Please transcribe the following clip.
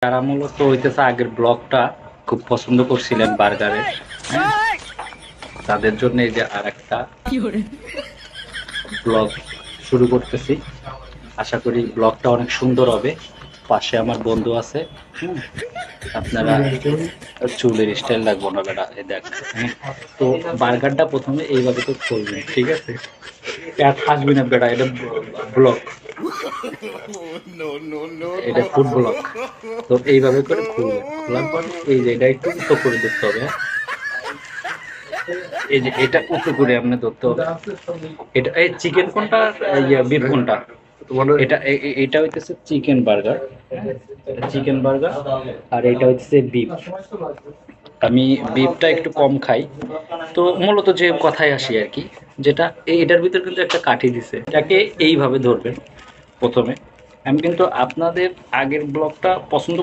তারা মূলত হইতেছে আগের ব্লগটা খুব পছন্দ করছিলেন বার্গারের, হ্যাঁ, তাদের জন্য এই যে আর একটা ব্লগ শুরু করতেছি। আশা করি ব্লগটা অনেক সুন্দর হবে। পাশে আমার বন্ধু আছে, আপনারা চুলের স্টাইল লাগবো না বেটা, এই দেখ, হ্যাঁ। তো বার্গারটা প্রথমে এইভাবে তো করবেন, ঠিক আছে? প্যাট আসবি না বেটা, এটা ব্লগ, এটা ফুড ব্লগ। তো এইভাবে করে খুলবেন, খোলার পর এই যে এটা একটু উঁচু করে ধরতে হবে, হ্যাঁ। এই যে এটা উঁচু করে আপনি ধরতে হবে। এটা এই চিকেন কোনটা, বিফ কোনটা? এটা এটা হইতেছে চিকেন বার্গার, চিকেন বার্গার। আর এটা হচ্ছে বিফ। আমি বিফটা একটু কম খাই। তো মূলত যে কথায় আসি আর কি, যেটা এটার ভিতর কিন্তু একটা কাঠি দিছে, এটাকে এইভাবে ধরবেন প্রথমে। আমি কিন্তু আপনাদের আগের ব্লগটা পছন্দ